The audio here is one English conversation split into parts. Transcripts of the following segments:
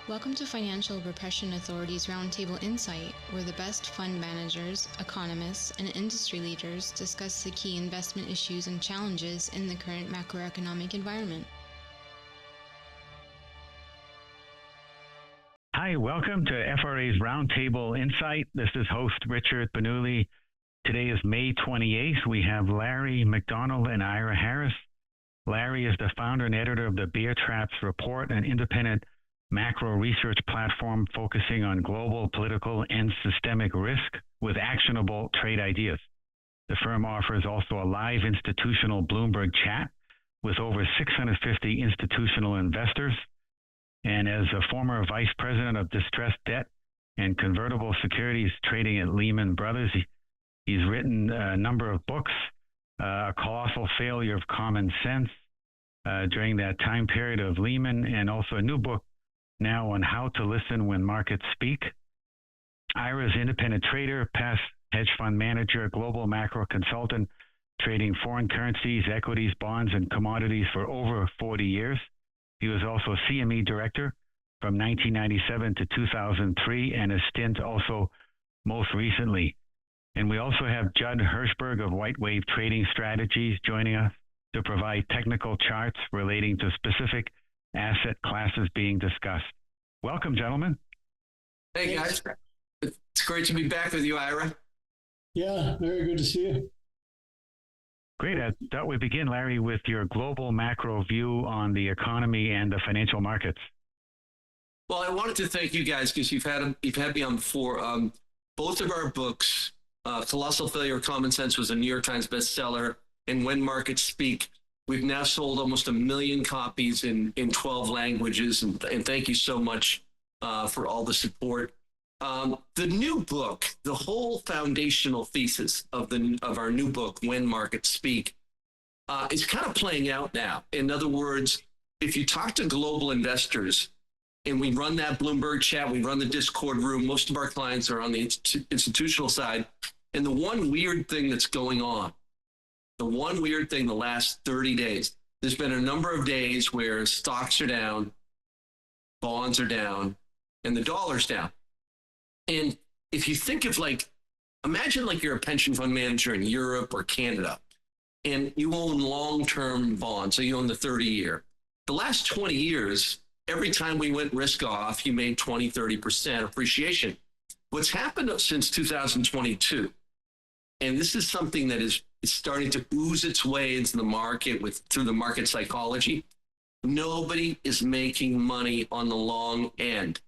Welcome to Financial Repression Authority's Roundtable Insight, where the best fund managers, economists, and industry leaders discuss the key investment issues and challenges in the current macroeconomic environment. Hi, welcome to FRA's Roundtable Insight. This is host Richard Bernoulli. Today is May 28th. We have Larry McDonald and Ira Harris. Larry is the founder and editor of the Bear Traps Report, an independent macro research platform focusing on global, political, and systemic risk with actionable trade ideas. The firm offers also a live institutional Bloomberg chat with over 650 institutional investors. And as a former vice president of distressed debt and convertible securities trading at Lehman Brothers, he's written a number of books, A Colossal Failure of Common Sense during that time period of Lehman, and also a new book now on how to listen when markets speak. Ira's independent trader, past hedge fund manager, global macro consultant, trading foreign currencies, equities, bonds, and commodities for over 40 years. He was also CME director from 1997 to 2003, and a stint also most recently. And we also have Judd Hirschberg of White Wave Trading Strategies joining us to provide technical charts relating to specific asset classes being discussed. Welcome, gentlemen. Hey, guys. It's great to be back with you, Ira. Yeah, very good to see you. Great. I thought we'd begin, Larry, with your global macro view on the economy and the financial markets. Well, I wanted to thank you guys because you've had me on before. Both of our books, Colossal Failure of Common Sense was a New York Times bestseller, and When Markets Speak, we've now sold almost 1 million copies in 12 languages, and thank you so much for all the support. The new book, the whole foundational thesis of our new book, When Markets Speak, is kind of playing out now. In other words, if you talk to global investors, and we run that Bloomberg chat, we run the Discord room, most of our clients are on the institutional side, and the one weird thing that's going on, the last 30 days, there's been a number of days where stocks are down, bonds are down, and the dollar's down. And if you think of imagine you're a pension fund manager in Europe or Canada, and you own long-term bonds, so you own the 30-year. The last 20 years, every time we went risk off, you made 20, 30% appreciation. What's happened since 2022, and this is something that is starting to ooze its way into the market through the market psychology, nobody is making money on the long end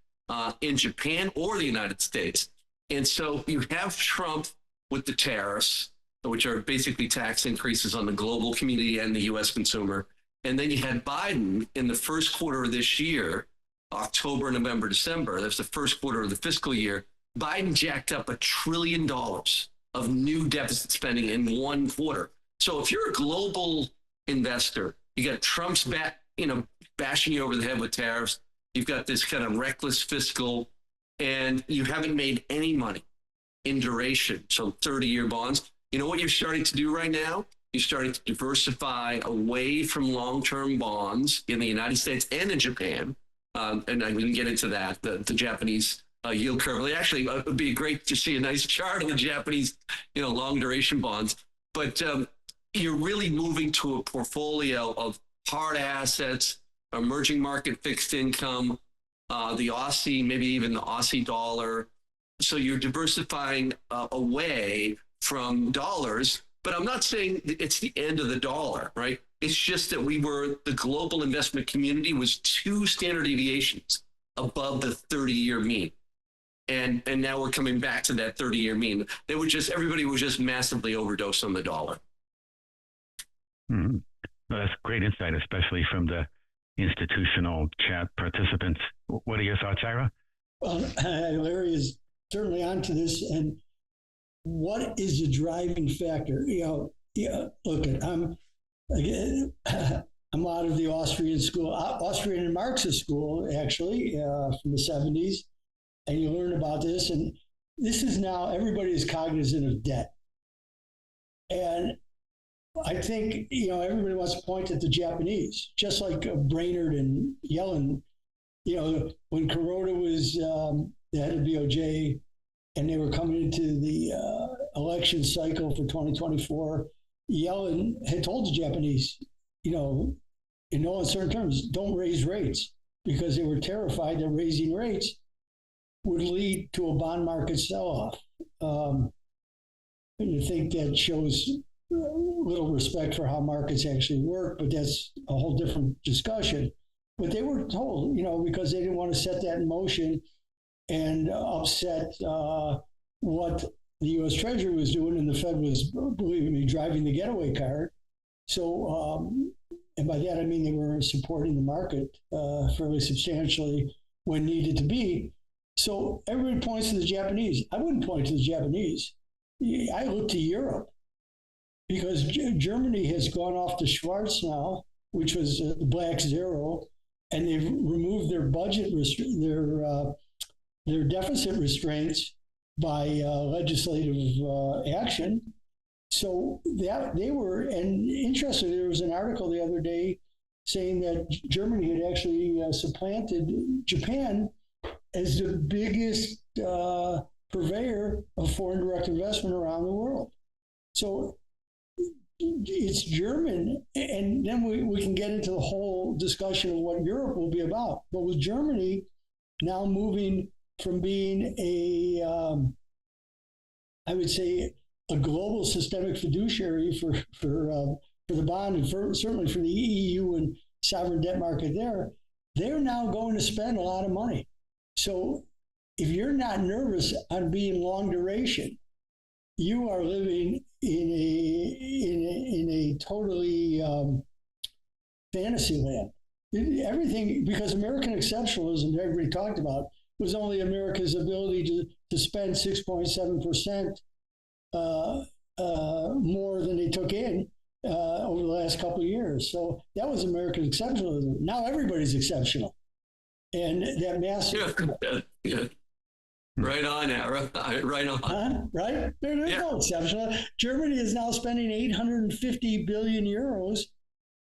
in Japan or the United States. And so you have Trump with the tariffs, which are basically tax increases on the global community and the U.S. consumer. And then you had Biden in the first quarter of this year, October, November, December. That's the first quarter of the fiscal year. Biden jacked up $1 trillion of new deficit spending in one quarter. So if you're a global investor, you got Trump's bashing you over the head with tariffs. You've got this kind of reckless fiscal, and you haven't made any money in duration. So 30-year bonds. You know what you're starting to do right now? You're starting to diversify away from long-term bonds in the United States and in Japan. And we can get into that, the Japanese yield curve. Actually, it would be great to see a nice chart of the Japanese, long duration bonds. But you're really moving to a portfolio of hard assets, emerging market fixed income, the Aussie, maybe even the Aussie dollar. So you're diversifying away from dollars. But I'm not saying it's the end of the dollar, right? It's just that the global investment community was 2 standard deviations above the 30-year mean. And now we're coming back to that 30-year mean. Everybody was just massively overdosed on the dollar. Mm-hmm. Well, that's great insight, especially from the institutional chat participants. What are your thoughts, Ira? Well, Larry is certainly onto this. And what is the driving factor? Look, I'm out of the Austrian School, Austrian and Marxist School, actually, from the 70s. And you learn about this. And this is now, everybody is cognizant of debt. And I think, everybody wants to point at the Japanese, just like Brainerd and Yellen when Kuroda was the head of BOJ and they were coming into the election cycle for 2024, Yellen had told the Japanese, in no uncertain terms, don't raise rates, because they were terrified that raising rates would lead to a bond market sell-off. And I think that shows little respect for how markets actually work, but that's a whole different discussion. But they were told, because they didn't want to set that in motion and upset what the U.S. Treasury was doing, and the Fed was, believe me, driving the getaway car. So, and by that I mean they were supporting the market fairly substantially when needed to be. So everybody points to the Japanese. I wouldn't point to the Japanese. I look to Europe, because Germany has gone off to Schwarz now, which was the black zero, and they've removed their budget, their deficit restraints by legislative action. So that they were, and interestingly, there was an article the other day saying that Germany had actually supplanted Japan as the biggest purveyor of foreign direct investment around the world. So it's German, and then we can get into the whole discussion of what Europe will be about. But with Germany now moving from being I would say, a global systemic fiduciary for the bond, and certainly for the EU and sovereign debt market they're now going to spend a lot of money. So if you're not nervous on being long duration, you are living in a totally fantasy land. Everything, because American exceptionalism that everybody talked about was only America's ability to spend 6.7% more than they took in over the last couple of years. So that was American exceptionalism. Now everybody's exceptional. And that massive... Yeah. Right on, Ira. Right on. Right? There's no exceptional. Germany is now spending 850 billion euros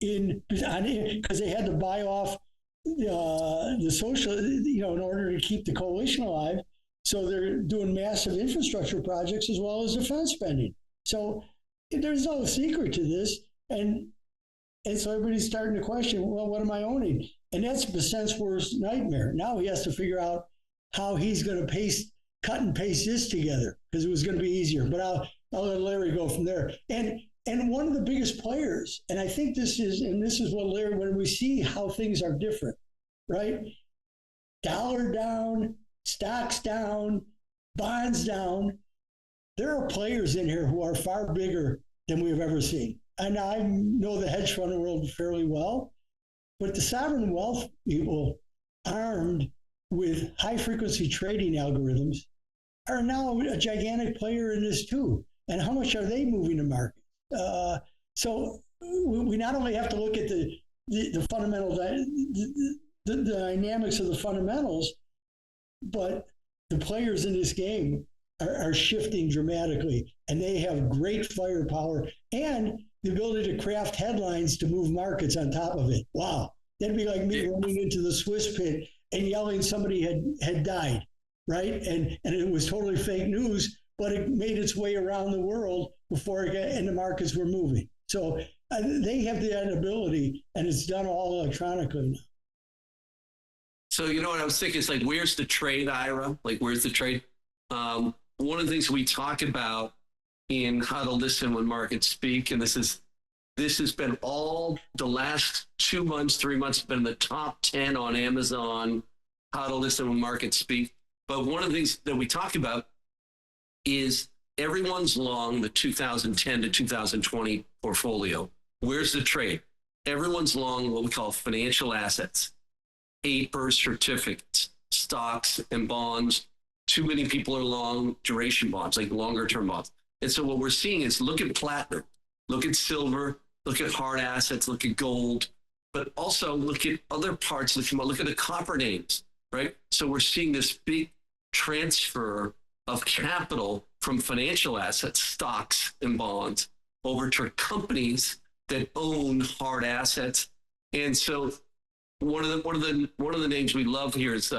because they had to buy off the social, in order to keep the coalition alive. So they're doing massive infrastructure projects as well as defense spending. So there's no secret to this. And so everybody's starting to question, well, what am I owning? And that's Besant's worst nightmare. Now he has to figure out how he's going to cut and paste this together, because it was going to be easier. But I'll let Larry go from there. And one of the biggest players, and I think this is what Larry, when we see how things are different, right? Dollar down, stocks down, bonds down. There are players in here who are far bigger than we have ever seen. And I know the hedge fund world fairly well, but the sovereign wealth people, armed with high-frequency trading algorithms, are now a gigantic player in this too. And how much are they moving the market? So we not only have to look at the fundamental, the dynamics of the fundamentals, but the players in this game are shifting dramatically, and they have great firepower and the ability to craft headlines to move markets on top of it. Wow. That'd be like me running into the Swiss pit and yelling somebody had died, right? And it was totally fake news, but it made its way around the world before and the markets were moving. So they have that ability, and it's done all electronically now. So what I was thinking is, like, where's the trade, Ira? Like, where's the trade? One of the things we talk about in How to Listen When Markets Speak, and this has been all the last 2 months, 3 months, been in the top 10 on Amazon, How to Listen When Markets Speak. But one of the things that we talk about is everyone's long the 2010 to 2020 portfolio. Where's the trade? Everyone's long what we call financial assets, paper, certificates, stocks, and bonds. Too many people are long duration bonds, like longer term bonds. And so what we're seeing is, look at platinum, look at silver, look at hard assets, look at gold, but also look at other parts that come out. Look at the copper names, right? So we're seeing this big transfer of capital from financial assets, stocks and bonds, over to companies that own hard assets. And so one of the names we love here is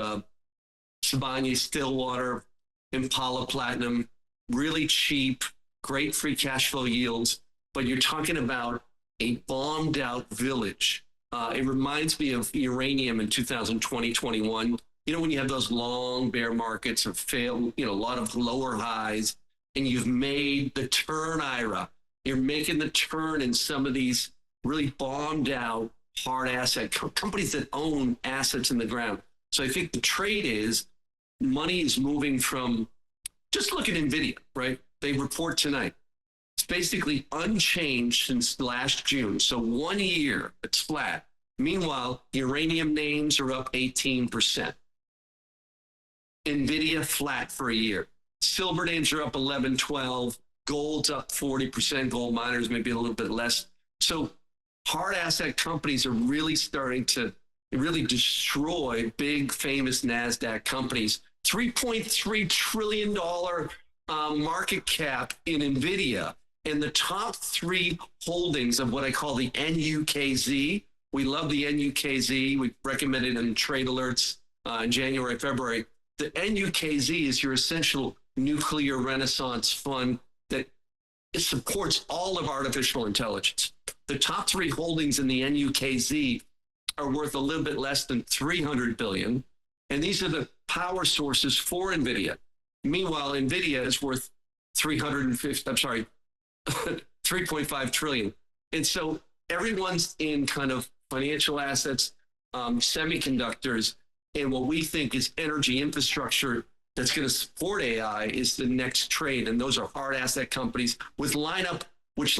Sibanye-Stillwater, Impala Platinum, really cheap, great free cash flow yields. But you're talking about a bombed out village. It reminds me of uranium in 2020, 21. You know, when you have those long bear markets or fail, you know, a lot of lower highs, and you've made the turn, Ira. You're making the turn in some of these really bombed out hard asset companies that own assets in the ground. So I think the trade is money is moving from, just look at Nvidia, right? They report tonight. It's basically unchanged since last June. So 1 year, it's flat. Meanwhile, uranium names are up 18%. Nvidia flat for a year. Silver names are up 11, 12. Gold's up 40%. Gold miners maybe a little bit less. So hard asset companies are really starting to really destroy big, famous NASDAQ companies. $3.3 trillion market cap in Nvidia. And the top three holdings of what I call the NUKZ. We love the NUKZ. We recommended it in trade alerts in January, February. The NUKZ is your essential nuclear renaissance fund that it supports all of artificial intelligence. The top three holdings in the NUKZ are worth a little bit less than $300 billion. And these are the power sources for Nvidia. Meanwhile, Nvidia is worth 3.5 trillion. And so everyone's in kind of financial assets, semiconductors, and what we think is energy infrastructure that's going to support AI is the next trade. And those are hard asset companies which line up with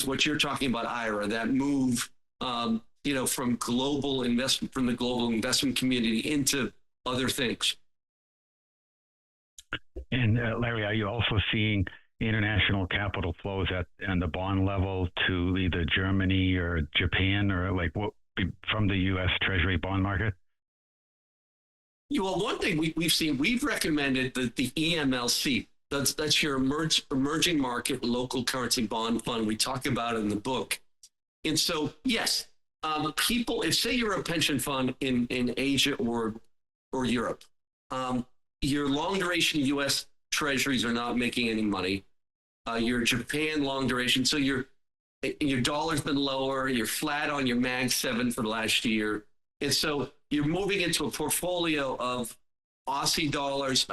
what you're talking about, Ira, that move, from global investment, from the global investment community into other things. And Larry, are you also seeing international capital flows on the bond level to either Germany or Japan or like what from the U.S. Treasury bond market? Well, one thing we've seen, we've recommended the EMLC. That's your emerging market local currency bond fund. We talk about it in the book. And so, yes, people, if say you're a pension fund in Asia or Europe, your long duration U.S. treasuries are not making any money. Your Japan long duration, so your dollar's been lower. You're flat on your Mag 7 for the last year. And so you're moving into a portfolio of Aussie dollars.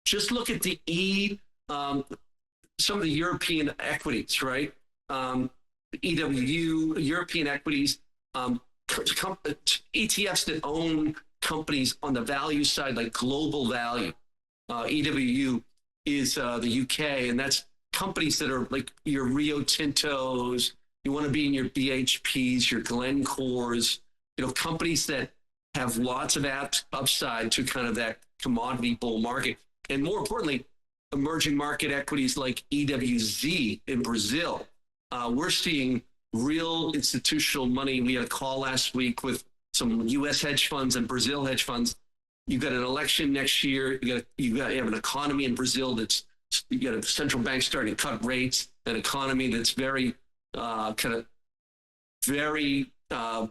Just look at the some of the European equities, right? EWU, European equities, ETFs that own companies on the value side, like Global Value. EWU is the UK, and that's companies that are like your Rio Tintos. You want to be in your BHPs, your Glencores, companies that have lots of upside to kind of that commodity bull market. And more importantly, emerging market equities like EWZ in Brazil. We're seeing real institutional money. We had a call last week with some U.S. hedge funds and Brazil hedge funds. You've got an election next year. You have an economy in Brazil you got a central bank starting to cut rates, an economy that's very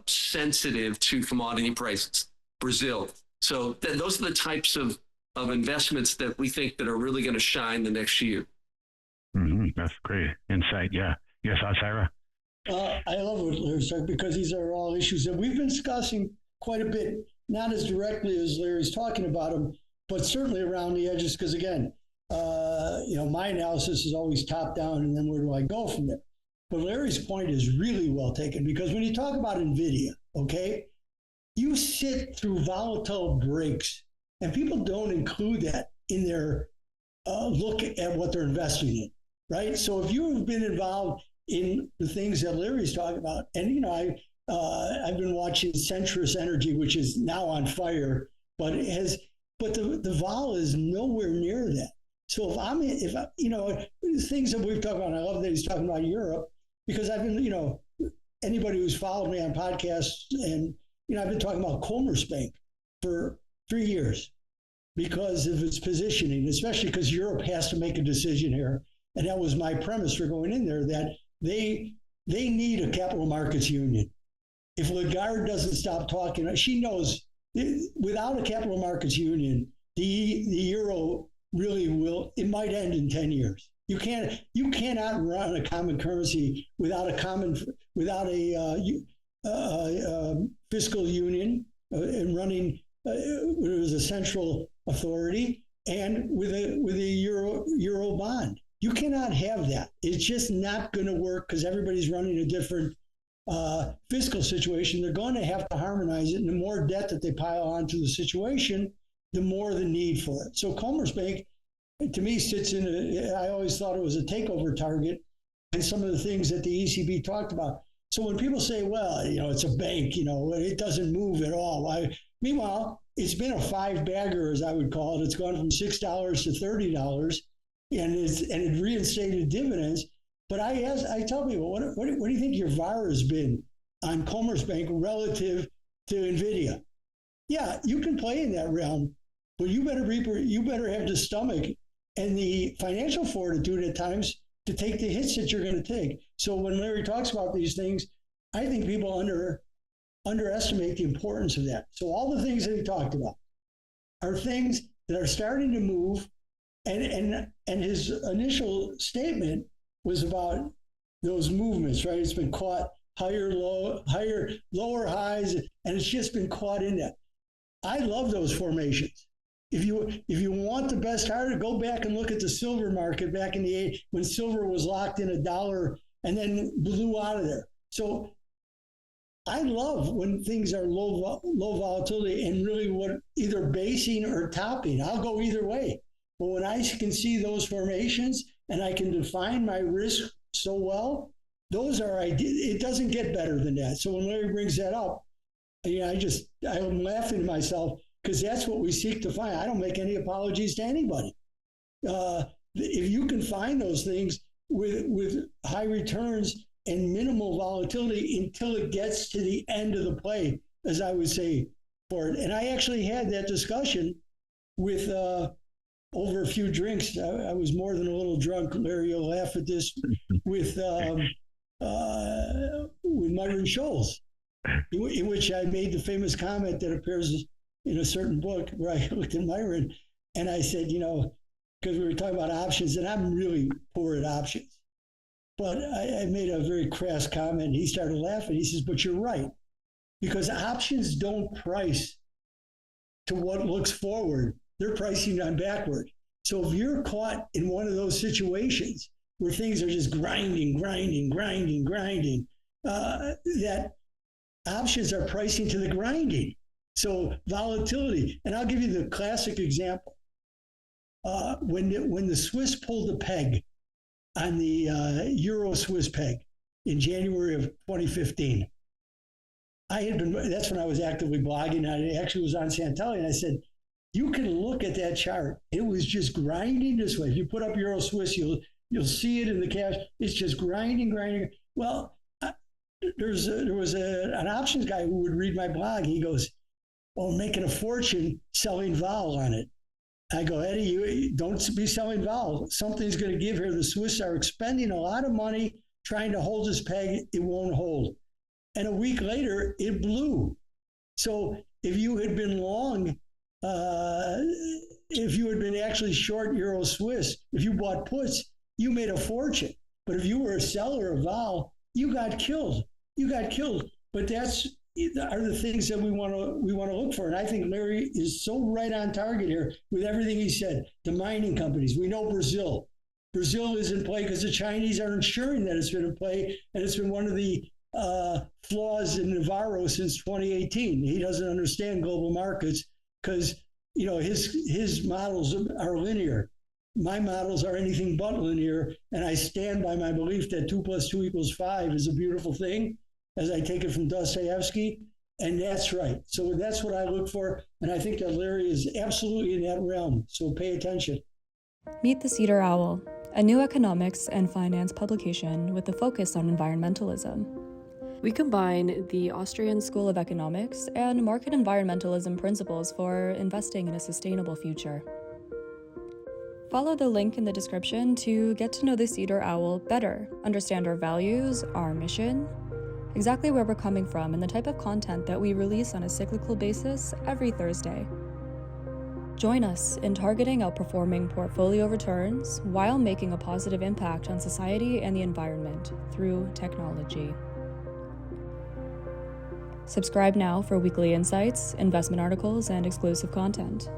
sensitive to commodity prices, Brazil. So those are the types of investments that we think that are really going to shine the next year. Mm-hmm. That's great insight. Yeah. Yes, Ira. I love what Larry's talking because these are all issues that we've been discussing quite a bit, not as directly as Larry's talking about them, but certainly around the edges. Because again, my analysis is always top down, and then where do I go from there? But Larry's point is really well taken because when you talk about Nvidia, okay, you sit through volatile breaks, and people don't include that in their look at what they're investing in, right? So if you've been involved in the things that Larry's talking about, and I've been watching Centrus Energy, which is now on fire, but the vol is nowhere near that. So if things that we've talked about, and I love that he's talking about Europe, because I've been, anybody who's followed me on podcasts, and I've been talking about Commerzbank for 3 years because of its positioning, especially because Europe has to make a decision here. And that was my premise for going in there, that they need a capital markets union. if Lagarde doesn't stop talking, she knows without a capital markets union, the euro really will, it might end in 10 years. You cannot run a common currency without a fiscal union and running as a central authority and with a euro bond. You cannot have that. It's just not going to work because everybody's running a different fiscal situation. They're going to have to harmonize it, and the more debt that they pile onto the situation, the more the need for it. So Commerzbank, to me, sits in I always thought it was a takeover target, and some of the things that the ECB talked about. So when people say, well, it's a bank, it doesn't move at all. Why? Meanwhile, it's been a five-bagger, as I would call it. It's gone from $6 to $30, and it reinstated dividends. But I tell people, what do you think your VAR has been on Commerzbank relative to Nvidia? Yeah, you can play in that realm, but you better have the stomach and the financial fortitude at times to take the hits that you're going to take. So when Larry talks about these things, I think people underestimate the importance of that. So all the things that he talked about are things that are starting to move, and his initial statement was about those movements, right? It's been caught higher, lower highs, and it's just been caught in that. I love those formations. If you want the best harder, go back and look at the silver market back in the 80s when silver was locked in $1 and then blew out of there. So I love when things are low volatility and really what either basing or topping. I'll go either way. But when I can see those formations and I can define my risk so well, those are it doesn't get better than that. So when Larry brings that up, I'm laughing to myself because that's what we seek to find. I don't make any apologies to anybody. If you can find those things with high returns and minimal volatility until it gets to the end of the play, as I would say for it. And I actually had that discussion with over a few drinks. I was more than a little drunk. Larry, you'll laugh at this with Myron Scholes, in which I made the famous comment that appears in a certain book where I looked at Myron and I said, because we were talking about options, and I'm really poor at options. But I made a very crass comment. He started laughing. He says, but you're right, because options don't price to what looks forward. They're pricing on backward. So if you're caught in one of those situations where things are just grinding, that options are pricing to the grinding. So volatility, and I'll give you the classic example. When the Swiss pulled the peg on the Euro-Swiss peg in January of 2015, that's when I was actively blogging. I actually was on Santelli, and I said, you can look at that chart. It was just grinding this way. If you put up Euro-Swiss, you'll see it in the cash. It's just grinding. Well, there was an options guy who would read my blog. He goes, "Oh, making a fortune selling vol on it." I go, "Eddie, you don't be selling vol. Something's going to give here. The Swiss are expending a lot of money trying to hold this peg. It won't hold." And a week later, it blew. So if you had been long, if you had been actually short Euro Swiss, if you bought puts, you made a fortune. But if you were a seller of vol, you got killed. But are the things that we want to look for. And I think Larry is so right on target here with everything he said. The mining companies, we know Brazil is in play because the Chinese are ensuring that it's been in play, and it's been one of the flaws in Navarro since 2018. He doesn't understand global markets because his models are linear. My models are anything but linear, and I stand by my belief that 2 + 2 = 5 is a beautiful thing, as I take it from Dostoevsky, and that's right. So that's what I look for, and I think that Larry is absolutely in that realm, so pay attention. Meet the Cedar Owl, a new economics and finance publication with a focus on environmentalism. We combine the Austrian School of Economics and market environmentalism principles for investing in a sustainable future. Follow the link in the description to get to know the Cedar Owl better, understand our values, our mission, exactly where we're coming from and the type of content that we release on a cyclical basis every Thursday. Join us in targeting outperforming portfolio returns while making a positive impact on society and the environment through technology. Subscribe now for weekly insights, investment articles, and exclusive content.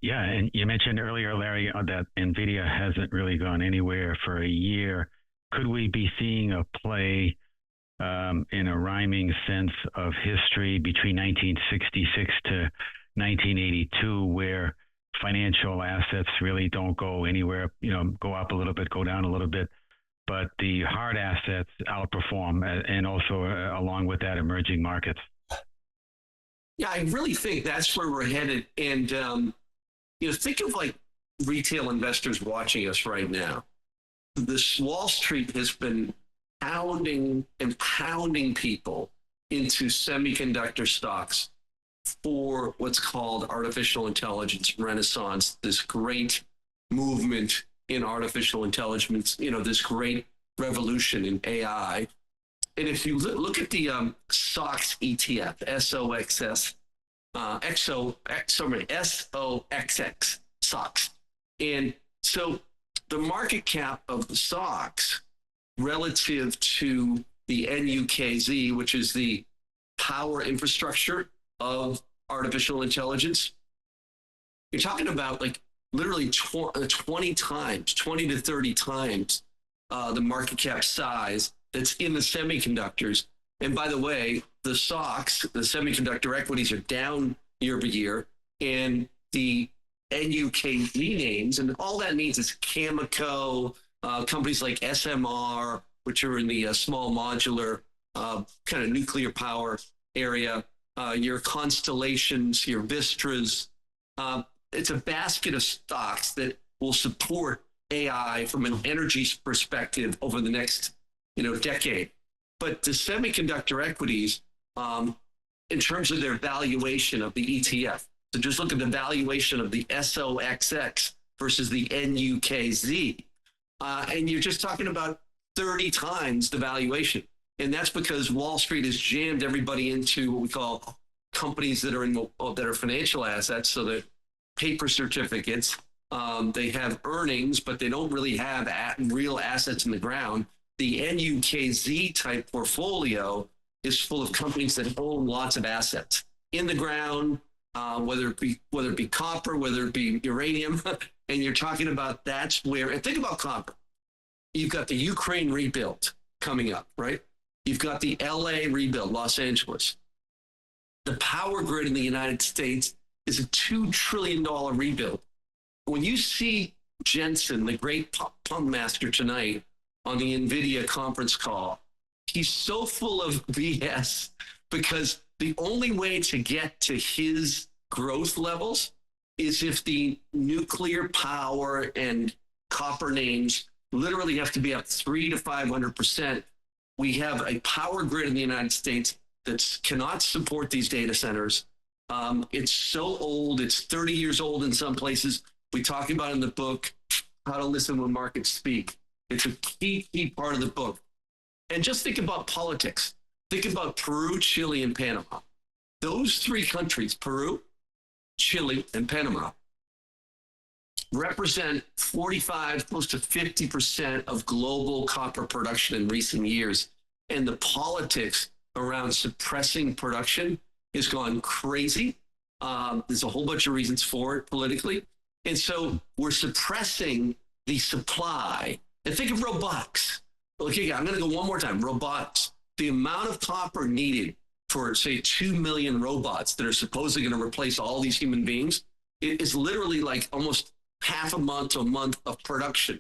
Yeah, and you mentioned earlier, Larry, that Nvidia hasn't really gone anywhere for a year. Could we be seeing a play in a rhyming sense of history between 1966 to 1982, where financial assets really don't go anywhere, go up a little bit, go down a little bit, but the hard assets outperform, and also along with that, emerging markets? Yeah, I really think that's where we're headed. And, think of like retail investors watching us right now. This Wall Street has been pounding and pounding people into semiconductor stocks for what's called artificial intelligence renaissance, this great movement in artificial intelligence, this great revolution in AI. And if you look at the SOX ETF, SOXX, SOXX, SOX. And so the market cap of the SOX relative to the NUKZ, which is the power infrastructure of artificial intelligence, you're talking about like literally 20 times, 20 to 30 times the market cap size that's in the semiconductors. And by the way, the SOX, the semiconductor equities, are down year over year, and the NUKZ names, and all that means is Cameco, companies like SMR, which are in the small modular kind of nuclear power area, your Constellations, your Vistras. It's a basket of stocks that will support AI from an energy perspective over the next decade. But the semiconductor equities, in terms of their valuation of the ETF, so just look at the valuation of the SOXX versus the NUKZ, and you're just talking about 30 times the valuation. And that's because Wall Street has jammed everybody into what we call companies that are financial assets, so that paper certificates. They have earnings, but they don't really have real assets in the ground. The NUKZ type portfolio is full of companies that own lots of assets in the ground, whether it be copper, whether it be uranium. And you're talking about that's where, and think about copper. You've got the Ukraine rebuild coming up, right? You've got the LA rebuild, Los Angeles. The power grid in the United States is a $2 trillion rebuild. When you see Jensen, the great pump master tonight on the Nvidia conference call, he's so full of BS, because the only way to get to his growth levels is if the nuclear power and copper names literally have to be up 300 to 500%. We have a power grid in the United States that cannot support these data centers. It's so old, it's 30 years old in some places. We talk about in the book, How to Listen When Markets Speak. It's a key part of the book. And just think about politics. Think about Peru, Chile, and Panama. Those three countries, Peru, Chile, and Panama, represent 45, close to 50% of global copper production in recent years. And the politics around suppressing production has gone crazy. There's a whole bunch of reasons for it politically. And so we're suppressing the supply. And think of robotics. Okay, I'm going to go one more time. Robotics. The amount of copper needed for, say, 2 million robots that are supposedly going to replace all these human beings, it is literally like almost half a month to a month of production.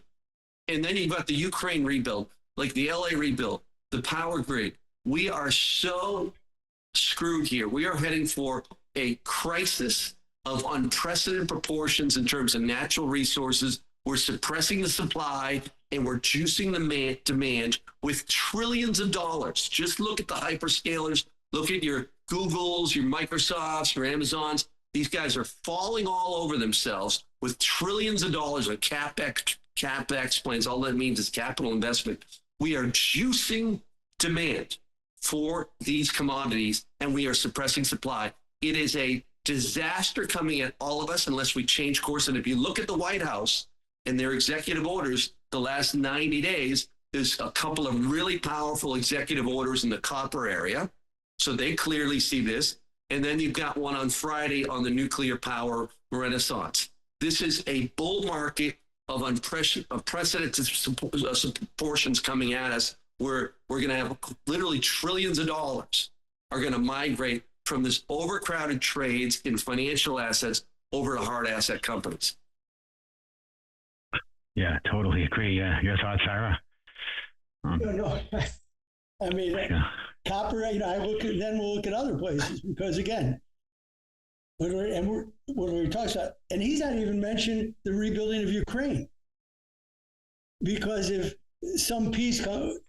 And then you've got the Ukraine rebuild, like the LA rebuild, the power grid. We are so screwed here. We are heading for a crisis of unprecedented proportions in terms of natural resources. We're suppressing the supply and we're juicing the demand with trillions of dollars. Just look at the hyperscalers. Look at your Googles, your Microsofts, your Amazons. These guys are falling all over themselves with trillions of dollars of CapEx CapEx plans. All that means is capital investment. We are juicing demand for these commodities, and we are suppressing supply. It is a disaster coming at all of us unless we change course. And if you look at the White House and their executive orders the last 90 days, there's a couple of really powerful executive orders in the copper area. So they clearly see this. And then you've got one on Friday on the nuclear power renaissance. This is a bull market of unprecedented proportions coming at us, where we're going to have literally trillions of dollars are going to migrate from this overcrowded trades in financial assets over to hard asset companies. Yeah, totally agree. Your thoughts, Sarah? No, I mean, copper, then we'll look at other places, because again, when we talk about, and he's not even mentioned the rebuilding of Ukraine, because if some peace comes,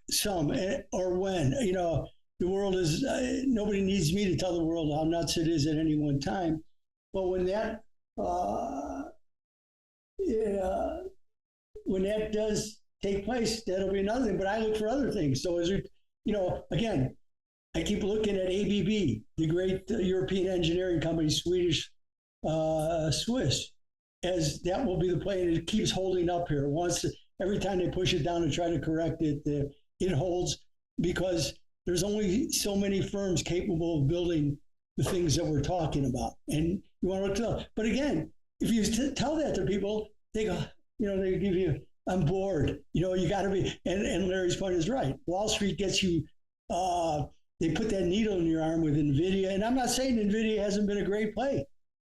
or when, the world is, nobody needs me to tell the world how nuts it is at any one time. But when that does take place, that'll be another thing. But I look for other things. So as we, again, I keep looking at ABB, the great European engineering company, Swedish, Swiss, as that will be the play, and it keeps holding up here. Every time they push it down and try to correct it, it holds, because there's only so many firms capable of building the things that we're talking about. And you want to tell, but again, if you tell that to people, they go, they give you, I'm bored. You got to be, and Larry's point is right. Wall Street gets you, they put that needle in your arm with Nvidia. And I'm not saying Nvidia hasn't been a great play.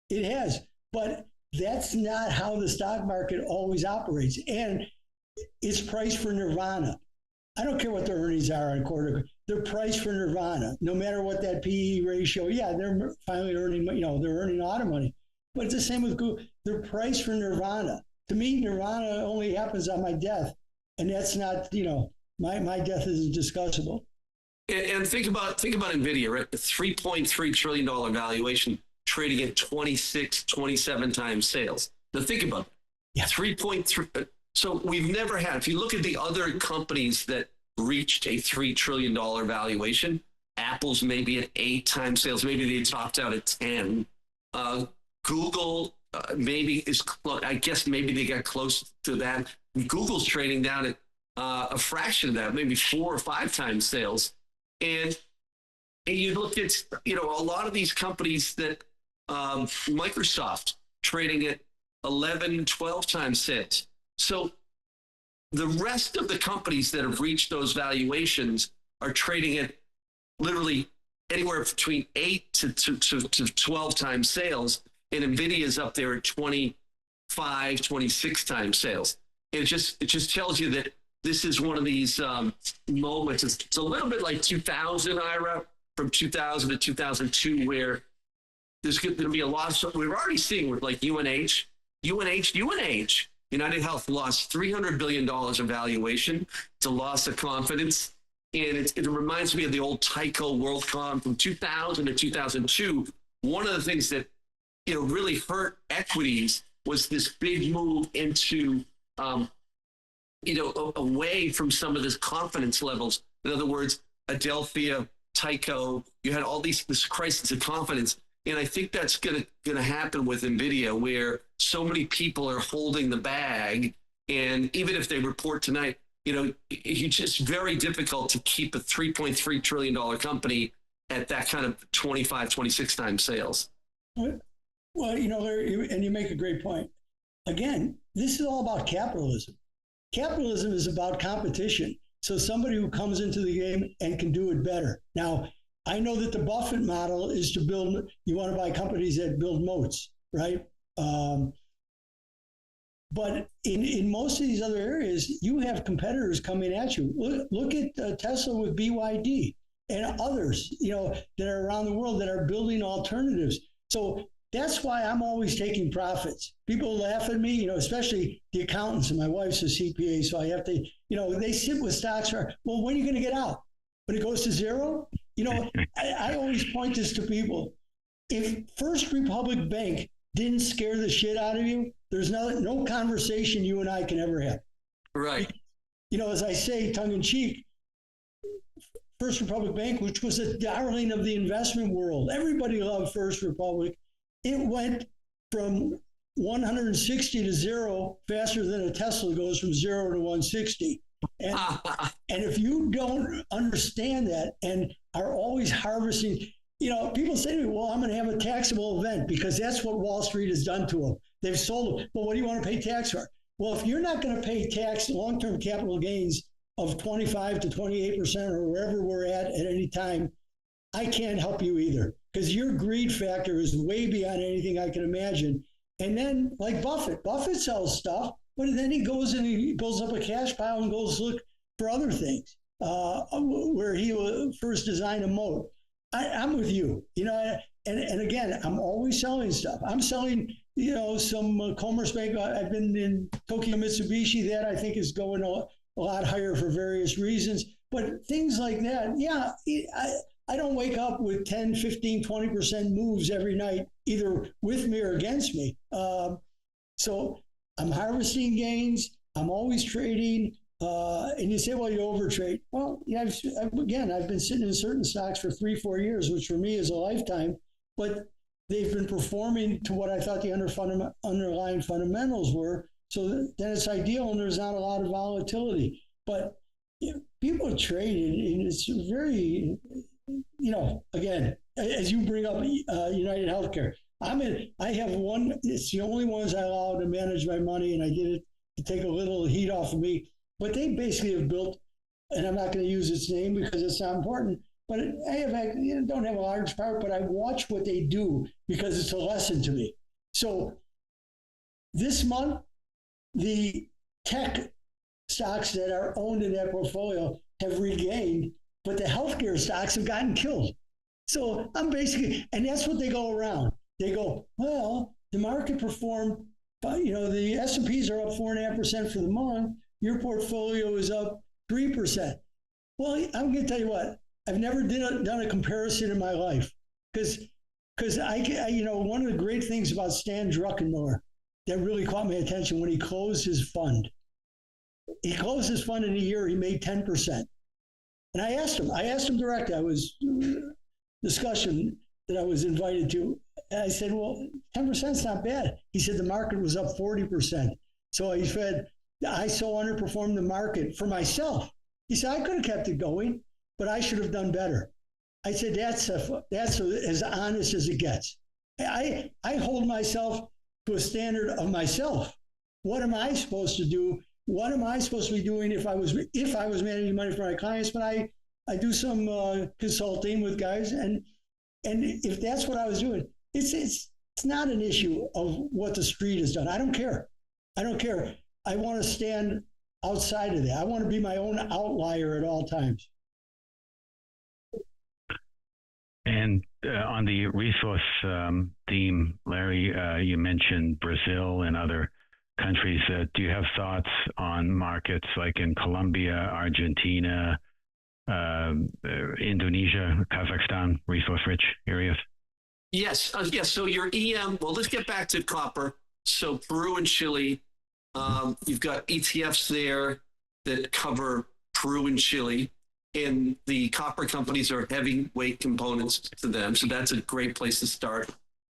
It has, but that's not how the stock market always operates. And it's priced for nirvana. I don't care what their earnings are on quarter. They're priced for nirvana, no matter what that PE ratio. Yeah, they're finally earning, they're earning a lot of money. But it's the same with Google. They're priced for nirvana. To me, nirvana only happens on my death. And that's not, my death isn't discussable. And think about Nvidia, right? The $3.3 trillion valuation, trading at 26, 27 times sales. Now think about it. Yeah. 3.3. So we've never had, if you look at the other companies that reached a $3 trillion valuation, Apple's maybe at 8 times sales, maybe they topped out at 10. Google maybe I guess maybe they got close to that. Google's trading down at a fraction of that, maybe 4 or 5 times sales. And you look at, a lot of these companies that Microsoft trading at 11, 12 times sales. So the rest of the companies that have reached those valuations are trading at literally anywhere between 8 to 12 times sales. And Nvidia is up there at 25, 26 times sales. And it just tells you that this is one of these moments. It's a little bit like 2000, Ira, from 2000 to 2002, where there's going to be a lot of stuff. We're already seeing with like UNH, United Health lost $300 billion of valuation. It's a loss of confidence. And it reminds me of the old Tyco WorldCom from 2000 to 2002. One of the things that really hurt equities was this big move into, away from some of this confidence levels. In other words, Adelphia, Tyco, you had all this crisis of confidence. And I think that's going to happen with Nvidia, where so many people are holding the bag. And even if they report tonight, it's just very difficult to keep a $3.3 trillion company at that kind of 25, 26 times sales. Well, Larry, and you make a great point. Again, this is all about capitalism. Capitalism is about competition. So somebody who comes into the game and can do it better. Now, I know that the Buffett model is to build, you want to buy companies that build moats, right? But in most of these other areas, you have competitors coming at you. Look at Tesla with BYD and others, that are around the world that are building alternatives. So that's why I'm always taking profits. People laugh at me, especially the accountants, and my wife's a CPA, so I have to, they sit with stocks. Well, when are you going to get out? When it goes to zero? I always point this to people. If First Republic Bank didn't scare the shit out of you, there's no conversation you and I can ever have. Right. You know, as I say, tongue in cheek, First Republic Bank, which was a darling of the investment world, everybody loved First Republic. It went from 160 to zero faster than a Tesla goes from 0 to 160. And if you don't understand that and are always harvesting, you know, people say to me, well, I'm going to have a taxable event because that's what Wall Street has done to them. They've sold them. Well, what do you want to pay tax for? Well, if you're not going to pay tax, long-term capital gains of 25 to 28% or wherever we're at any time, I can't help you either because your greed factor is way beyond anything I can imagine. And then like Buffett sells stuff, but then he goes and he builds up a cash pile and goes look for other things where he will first design a moat. I'm with you, you know, and again, I'm always selling stuff. I'm selling, you know, some Commerce Bank. I've been in Tokyo Mitsubishi. That I think is going a lot higher for various reasons. But things like that, yeah, I don't wake up with 10, 15, 20% moves every night, either with me or against me. So I'm harvesting gains. I'm always trading. And you say, well, you overtrade. Well, yeah, I've been sitting in certain stocks for 3-4 years, which for me is a lifetime, but they've been performing to what I thought the underlying fundamentals were. So then it's ideal and there's not a lot of volatility. But you know, people trade and it's very, you know, again, as you bring up United Healthcare, I have one, it's the only ones I allow to manage my money, and I did it to take a little heat off of me. But they basically have built, and I'm not going to use its name because it's not important, but don't have a large part, but I watch what they do because it's a lesson to me. So this month, the tech stocks that are owned in that portfolio have regained, but the healthcare stocks have gotten killed. So I'm basically, and that's what they go around. They go, well, the market performed, you know, the S&Ps are up 4.5% for the month. Your portfolio is up 3%. Well, I'm going to tell you what, I've never done a comparison in my life because I, you know, one of the great things about Stan Druckenmiller that really caught my attention when he closed his fund. He closed his fund in a year, he made 10%. And I asked him directly, I was discussion that I was invited to. And I said, well, 10% is not bad. He said the market was up 40%. So he said, I so underperformed the market for myself. He said, I could have kept it going, but I should have done better. I said, that's as honest as it gets. I hold myself to a standard of myself. What am I supposed to do? What am I supposed to be doing if I was managing money for my clients? But I do some consulting with guys, and if that's what I was doing, it's not an issue of what the street has done. I don't care. I want to stand outside of that. I want to be my own outlier at all times. And on the resource theme, Larry, you mentioned Brazil and other countries. Do you have thoughts on markets like in Colombia, Argentina, Indonesia, Kazakhstan, resource-rich areas? Yes. So your EM, well, let's get back to copper. So Peru and Chile, you've got ETFs there that cover Peru and Chile, and the copper companies are heavyweight components to them. So that's a great place to start.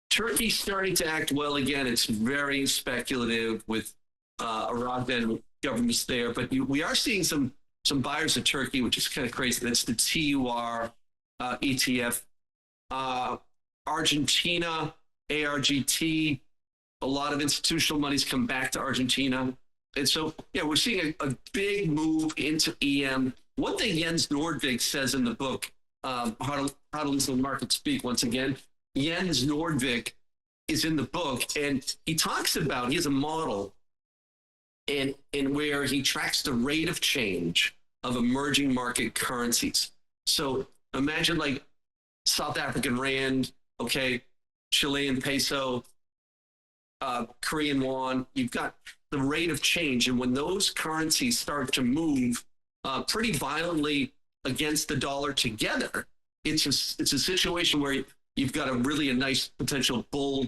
Turkey's starting to act well again. It's very speculative with Erdogan governments there, but we are seeing some buyers of Turkey, which is kind of crazy. That's the TUR ETF. Argentina, ARGT, a lot of institutional money's come back to Argentina. And so, yeah, we're seeing a big move into EM. One thing Jens Nordvik says in the book, How to Listen to the Market Speak, once again, Jens Nordvik is in the book, and he talks about, he has a model in where he tracks the rate of change of emerging market currencies. So imagine like South African Rand, okay, Chilean peso, Korean won. You've got the rate of change. And when those currencies start to move pretty violently against the dollar together, it's a situation where you've got a nice potential bull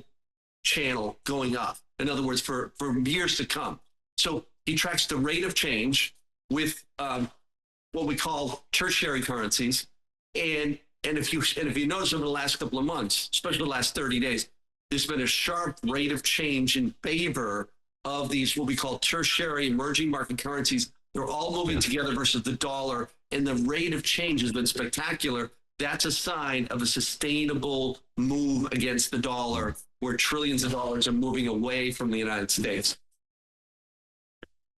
channel going up. In other words, for years to come. So he tracks the rate of change with what we call tertiary currencies. And if you notice over the last couple of months, especially the last 30 days, there's been a sharp rate of change in favor of these what we call tertiary emerging market currencies. They're all moving together versus the dollar, and the rate of change has been spectacular. That's a sign of a sustainable move against the dollar, where trillions of dollars are moving away from the United States.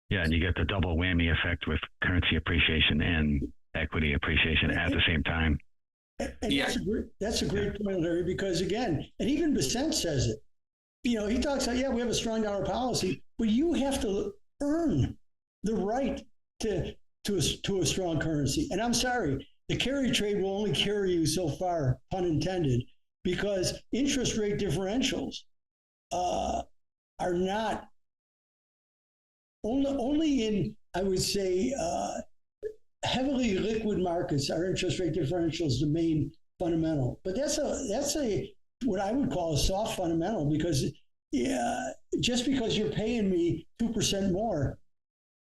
Yeah, and you get the double whammy effect with currency appreciation and equity appreciation at the same time. And that's a great point, Larry, because again, and even Besant says it. You know, he talks about, we have a strong dollar policy, but you have to earn the right to a strong currency. And I'm sorry, the carry trade will only carry you so far, pun intended, because interest rate differentials are not only in, I would say, heavily liquid markets are interest rate differentials the main fundamental. But that's a what I would call a soft fundamental, because just because you're paying me 2% more,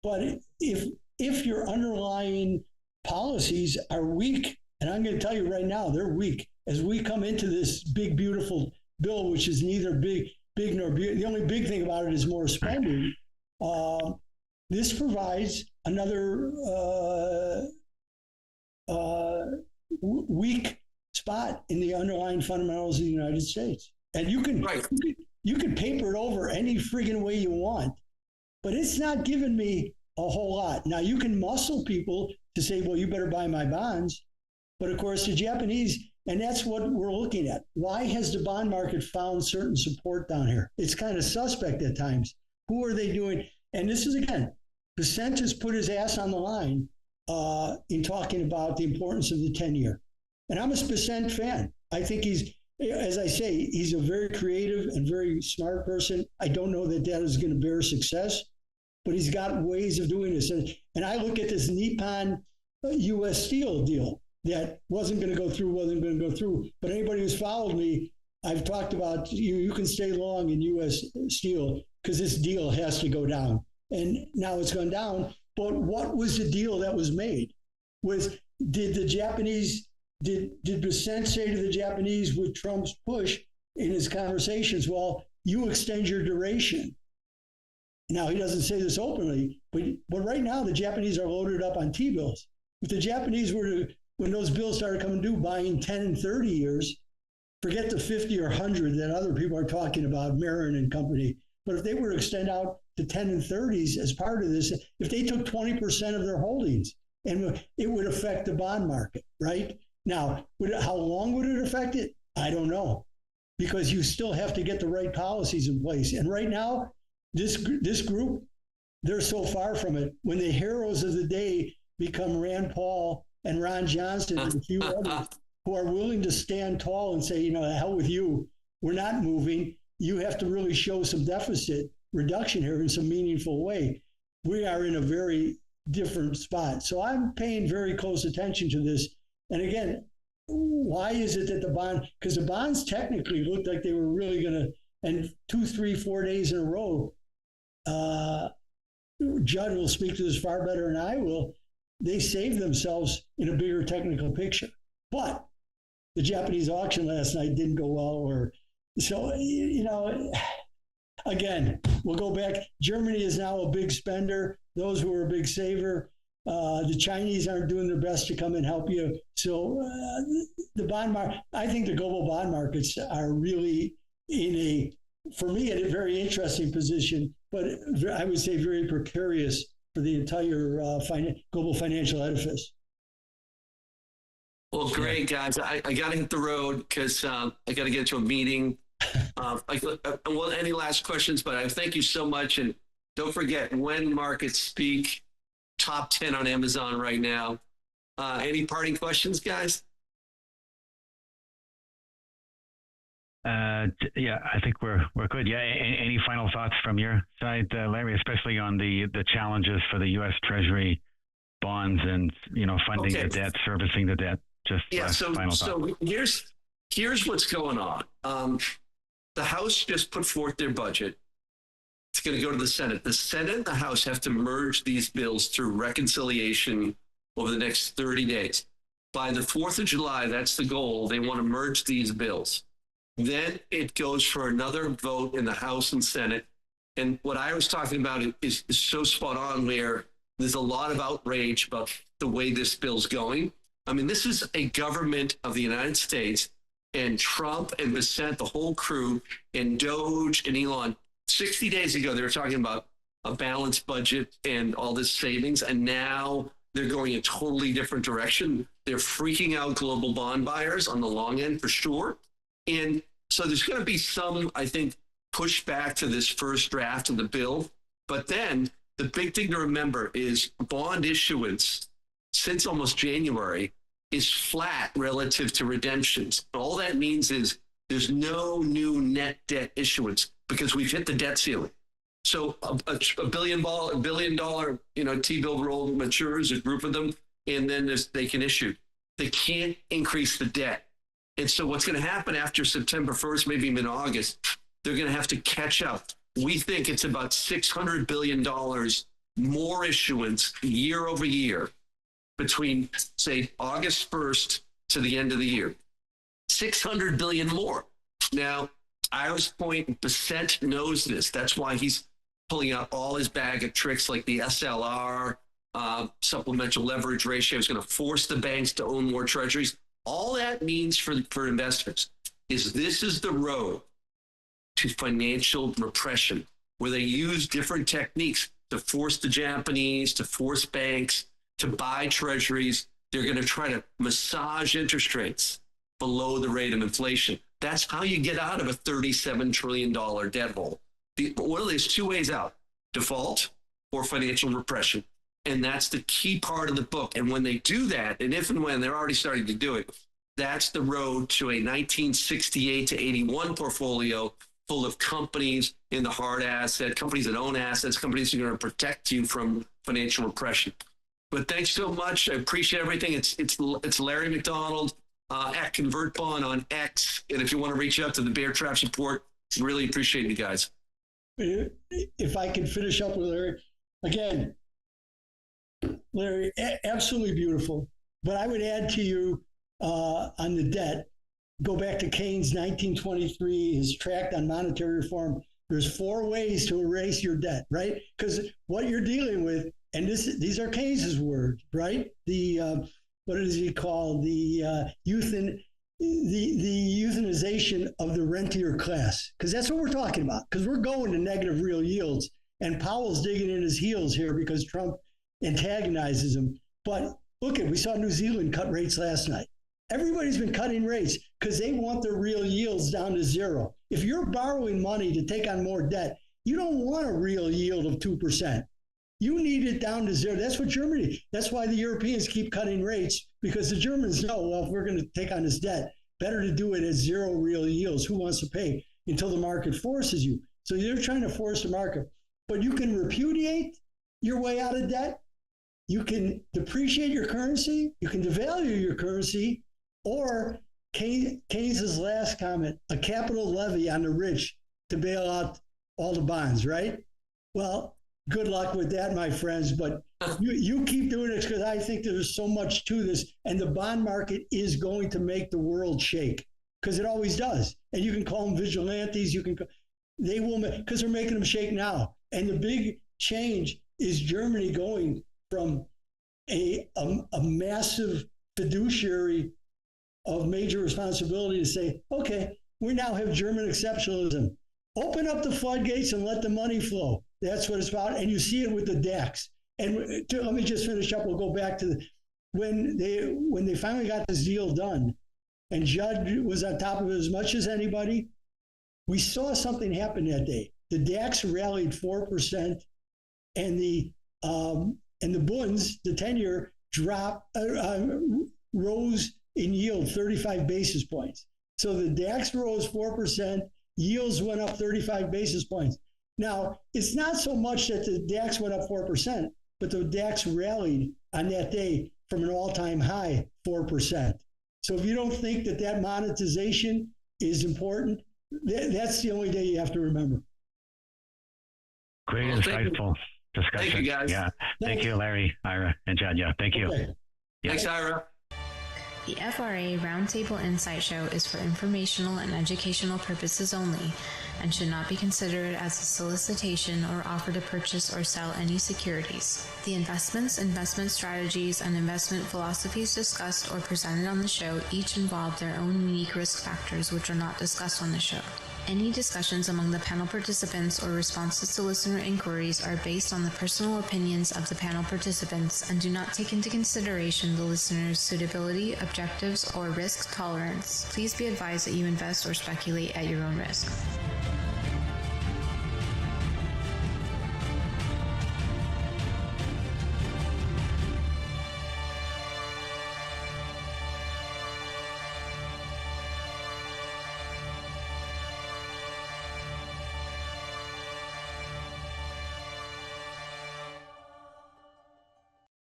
but if your underlying policies are weak, and I'm going to tell you right now, they're weak. As we come into this big, beautiful bill, which is neither big nor beautiful, the only big thing about it is more spending. This provides another weak spot in the underlying fundamentals of the United States. And you can paper it over any friggin' way you want, but it's not giving me a whole lot. Now, you can muscle people to say, well, you better buy my bonds. But of course, the Japanese, and that's what we're looking at. Why has the bond market found certain support down here? It's kind of suspect at times. Who are they doing? And this is, again, Besant has put his ass on the line in talking about the importance of the 10-year. And I'm a Besant fan. I think he's, as I say, he's a very creative and very smart person. I don't know that is going to bear success, but he's got ways of doing this. And I look at this Nippon U.S. Steel deal that wasn't going to go through. But anybody who's followed me, I've talked about you can stay long in U.S. Steel because this deal has to go down. And now it's gone down. But what was the deal that was made? Did Besant say to the Japanese with Trump's push in his conversations, well, you extend your duration? Now, he doesn't say this openly, but right now the Japanese are loaded up on T-bills. If the Japanese were to, when those bills started coming due, buying 10 and 30 years, forget the 50 or 100 that other people are talking about, Marin and company, but if they were to extend out to 10 and 30s as part of this, if they took 20% of their holdings, and it would affect the bond market, right? Now, how long would it affect it? I don't know, because you still have to get the right policies in place. And right now, this group, they're so far from it. When the heroes of the day become Rand Paul and Ron Johnson and a few others who are willing to stand tall and say, the hell with you, we're not moving. You have to really show some deficit reduction here in some meaningful way. We are in a very different spot. So I'm paying very close attention to this. And again, why is it that the bond, because the bonds technically looked like they were really going to, and 2, 3, 4 days in a row, Judd will speak to this far better than I will, they saved themselves in a bigger technical picture. But the Japanese auction last night didn't go well, so, again, we'll go back. Germany is now a big spender. Those who are a big saver. The Chinese aren't doing their best to come and help you. So the bond market, I think the global bond markets are really for me, in a very interesting position, but I would say very precarious for the entire global financial edifice. Well, great, guys. I got to hit the road because I got to get to a meeting. Well, any last questions? But I thank you so much. And don't forget, When Markets Speak, top 10 on Amazon right now. Any parting questions, guys? Yeah, I think we're good. Yeah. Any final thoughts from your side, Larry, especially on the challenges for the U.S. Treasury bonds and funding the debt, servicing the debt? So here's what's going on. The House just put forth their budget. It's going to go to the Senate. The Senate and the House have to merge these bills through reconciliation over the next 30 days. By the 4th of July, that's the goal. They want to merge these bills. Then it goes for another vote in the House and Senate. And what I was talking about is so spot on, where there's a lot of outrage about the way this bill's going. I mean, this is a government of the United States, and Trump and Bissett, the whole crew, and Doge and Elon. 60 days ago, they were talking about a balanced budget and all this savings, and now they're going a totally different direction. They're freaking out global bond buyers on the long end for sure. And so there's going to be some, I think, pushback to this first draft of the bill. But then the big thing to remember is bond issuance since almost January is flat relative to redemptions. All that means is there's no new net debt issuance because we've hit the debt ceiling. So a billion dollar, T-bill roll matures, a group of them, and then they can issue. They can't increase the debt. And so what's going to happen after September 1st, maybe mid-August, they're going to have to catch up. We think it's about $600 billion more issuance year over year between, say, August 1st to the end of the year. 600 billion more. Now, Ira's point, Bissett knows this. That's why he's pulling out all his bag of tricks like the SLR, supplemental leverage ratio is going to force the banks to own more treasuries. All that means for investors is this is the road to financial repression, where they use different techniques to force the Japanese, to force banks to buy treasuries. They're going to try to massage interest rates below the rate of inflation. That's how you get out of a $37 trillion debt hole. There's two ways out: default or financial repression. And that's the key part of the book. And when they do that, and if and when they're already starting to do it, that's the road to a 1968 to 81 portfolio full of companies in the hard asset, companies that own assets, companies that are going to protect you from financial repression. But thanks so much. I appreciate everything. It's Larry McDonald at ConvertBond on X. And if you want to reach out to the Bear Traps Report, really appreciate you guys. If I could finish up with Larry, again, Larry, absolutely beautiful. But I would add to you on the debt, go back to Keynes' 1923, his tract on monetary reform. There's 4 ways to erase your debt, right? Because what you're dealing with, and these are Keynes's words, right? The what does he call the euthanization of the rentier class? Because that's what we're talking about. Because we're going to negative real yields, and Powell's digging in his heels here because Trump antagonizes him. But look, we saw New Zealand cut rates last night. Everybody's been cutting rates because they want their real yields down to 0. If you're borrowing money to take on more debt, you don't want a real yield of 2%. You need it down to 0. That's what Germany, that's why the Europeans keep cutting rates, because the Germans know, well, if we're going to take on this debt, better to do it at 0 real yields. Who wants to pay until the market forces you? So they're trying to force the market. But you can repudiate your way out of debt. You can depreciate your currency. You can devalue your currency. Or Keynes's last comment, a capital levy on the rich to bail out all the bonds, right? Well, good luck with that, my friends. But you keep doing this, because I think there's so much to this. And the bond market is going to make the world shake, because it always does. And you can call them vigilantes. They will, because they're making them shake now. And the big change is Germany going from a massive fiduciary of major responsibility to say, okay, we now have German exceptionalism. Open up the floodgates and let the money flow. That's what it's about. And you see it with the DAX. And let me just finish up. We'll go back to when they finally got this deal done, and Judd was on top of it as much as anybody. We saw something happen that day. The DAX rallied 4%, and the Bunds, the 10-year, rose in yield 35 basis points. So the DAX rose 4%, yields went up 35 basis points. Now, it's not so much that the DAX went up 4%, but the DAX rallied on that day from an all-time high 4%. So if you don't think that monetization is important, that's the only day you have to remember. Great, insightful discussion. Thank you, guys. Yeah. Thank you, Larry, Ira, and Chad. Yeah. Thank you. Okay. Yeah. Thanks, Ira. The FRA Roundtable Insight Show is for informational and educational purposes only and should not be considered as a solicitation or offer to purchase or sell any securities. The investments, investment strategies, and investment philosophies discussed or presented on the show each involve their own unique risk factors which are not discussed on the show. Any discussions among the panel participants or responses to listener inquiries are based on the personal opinions of the panel participants and do not take into consideration the listener's suitability, objectives, or risk tolerance. Please be advised that you invest or speculate at your own risk.